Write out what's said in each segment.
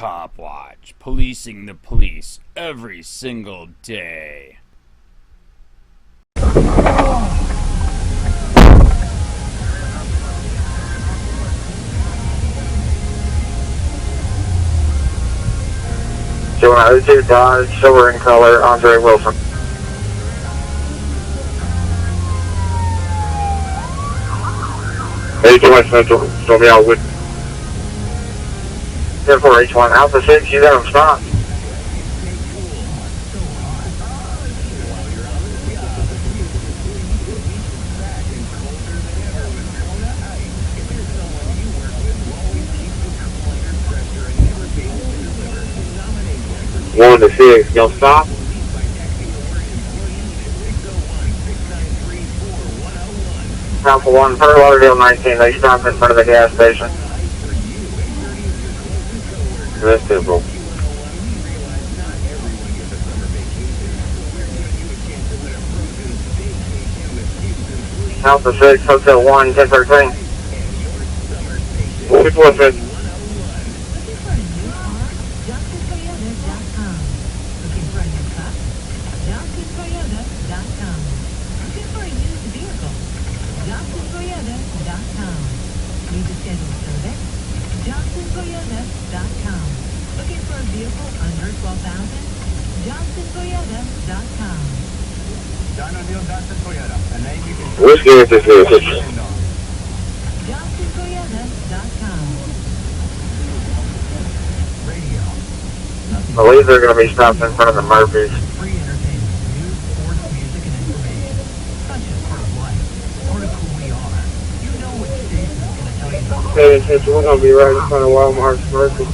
COPWATCH, policing the police every single day. Joanna 02 Dodge, silver in color, Andre Wilson. H1 Central, show me out with 10-4 H1, Alpha 6, you got him stopped. One to 6, you'll stop. Alpha 1, Fort Lauderdale 19, they stop in front of the gas station. That's simple. Alpha 6, Hotel 1, 1013. 615. Whiskey is this message. I believe they're going to be stopped in front of the Murphys. Hey, attention, we're going to be right in front of Walmart's Murphy.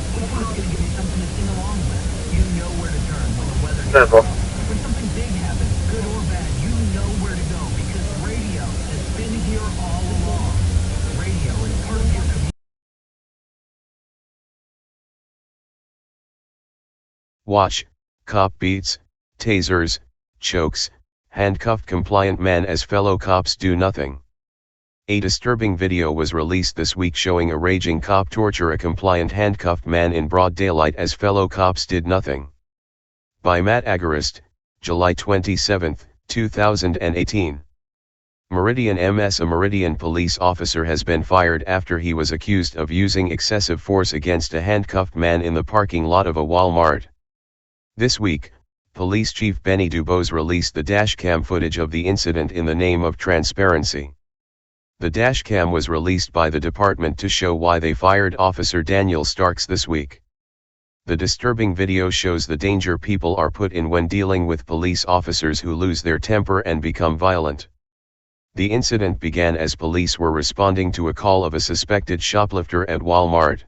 Simple. Watch, cop beats, tasers, chokes, handcuffed compliant man as fellow cops do nothing. A disturbing video was released this week showing a raging cop torture a compliant handcuffed man in broad daylight as fellow cops did nothing. By Matt Agarist, July 27, 2018. Meridian MS. A Meridian police officer has been fired after he was accused of using excessive force against a handcuffed man in the parking lot of a Walmart. This week, Police Chief Benny Dubose released the dashcam footage of the incident in the name of transparency. The dashcam was released by the department to show why they fired Officer Daniel Starks this week. The disturbing video shows the danger people are put in when dealing with police officers who lose their temper and become violent. The incident began as police were responding to a call of a suspected shoplifter at Walmart.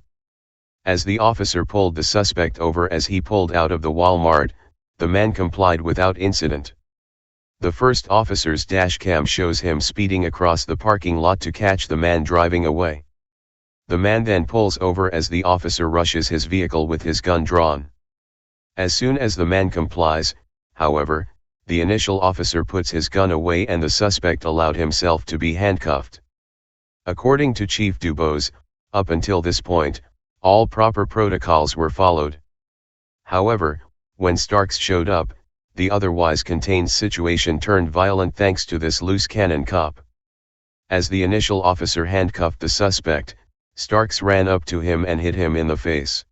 As the officer pulled the suspect over as he pulled out of the Walmart, the man complied without incident. The first officer's dashcam shows him speeding across the parking lot to catch the man driving away. The man then pulls over as the officer rushes his vehicle with his gun drawn. As soon as the man complies, however, the initial officer puts his gun away and the suspect allowed himself to be handcuffed. According to Chief Dubose, up until this point, all proper protocols were followed. However, when Starks showed up, the otherwise contained situation turned violent thanks to this loose cannon cop. As the initial officer handcuffed the suspect, Starks ran up to him and hit him in the face.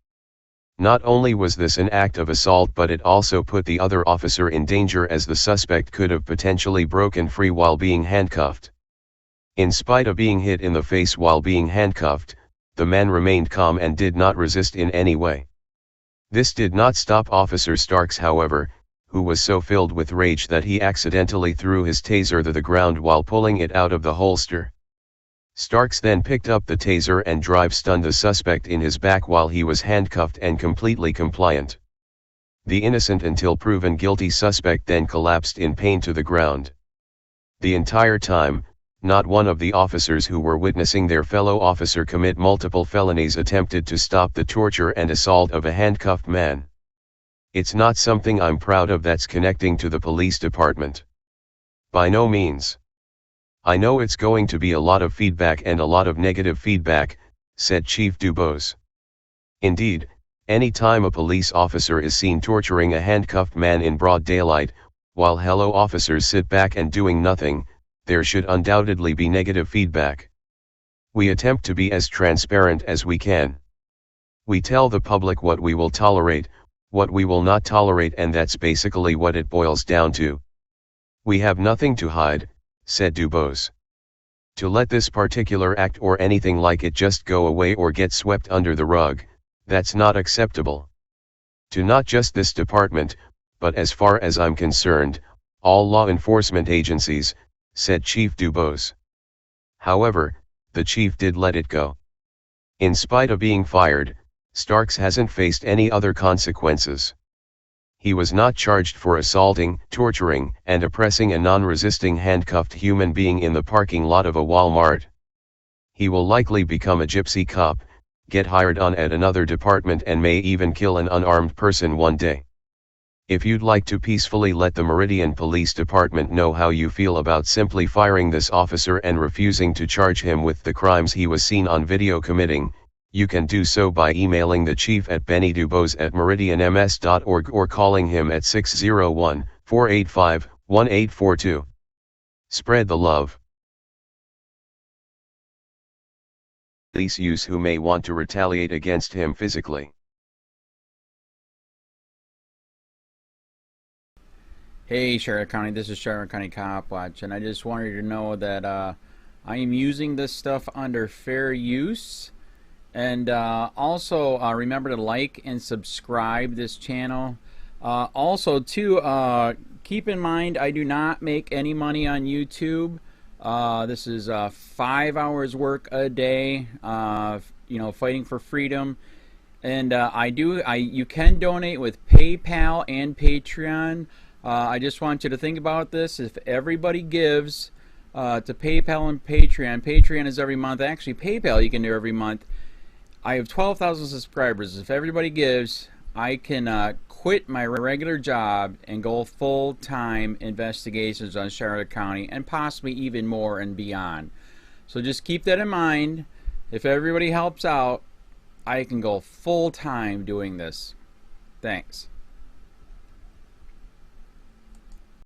Not only was this an act of assault, but it also put the other officer in danger as the suspect could have potentially broken free while being handcuffed. In spite of being hit in the face while being handcuffed, the man remained calm and did not resist in any way. This did not stop Officer Starks, however, who was so filled with rage that he accidentally threw his taser to the ground while pulling it out of the holster. Starks then picked up the taser and stunned the suspect in his back while he was handcuffed and completely compliant. The innocent until proven guilty suspect then collapsed in pain to the ground. The entire time, not one of the officers who were witnessing their fellow officer commit multiple felonies attempted to stop the torture and assault of a handcuffed man. It's not something I'm proud of that's connecting to the police department. By no means. I know it's going to be a lot of feedback and a lot of negative feedback, said Chief Dubose. Indeed, Any time a police officer is seen torturing a handcuffed man in broad daylight, while hello officers sit back and doing nothing, there should undoubtedly be negative feedback. We attempt to be as transparent as we can. We tell the public what we will tolerate, what we will not tolerate, and that's basically what it boils down to. We have nothing to hide, said Dubose. To let this particular act or anything like it just go away or get swept under the rug, that's not acceptable. To not just this department, but as far as I'm concerned, all law enforcement agencies, said Chief Dubose. However, the chief did let it go. In spite of being fired, Starks hasn't faced any other consequences. He was not charged for assaulting, torturing, and oppressing a non-resisting handcuffed human being in the parking lot of a Walmart. He will likely become a gypsy cop, get hired on at another department, and may even kill an unarmed person one day. If you'd like to peacefully let the Meridian Police Department know how you feel about simply firing this officer and refusing to charge him with the crimes he was seen on video committing, you can do so by emailing the chief at bennydubose@meridianms.org or calling him at 601-485-1842. Spread the love. Police use who may want to retaliate against him physically. Hey Charlotte County, this is Charlotte County Cop Watch, and I just wanted you to know that I am using this stuff under fair use. And also remember to like and subscribe this channel. Also too, keep in mind I do not make any money on YouTube. This is 5 hours work a day, you know, fighting for freedom. And you can donate with PayPal and Patreon. I just want you to think about this. If everybody gives to PayPal and Patreon, Patreon is every month. Actually, PayPal you can do every month. I have 12,000 subscribers. If everybody gives, I can quit my regular job and go full-time investigations on Charlotte County and possibly even more and beyond. So just keep that in mind. If everybody helps out, I can go full-time doing this. Thanks.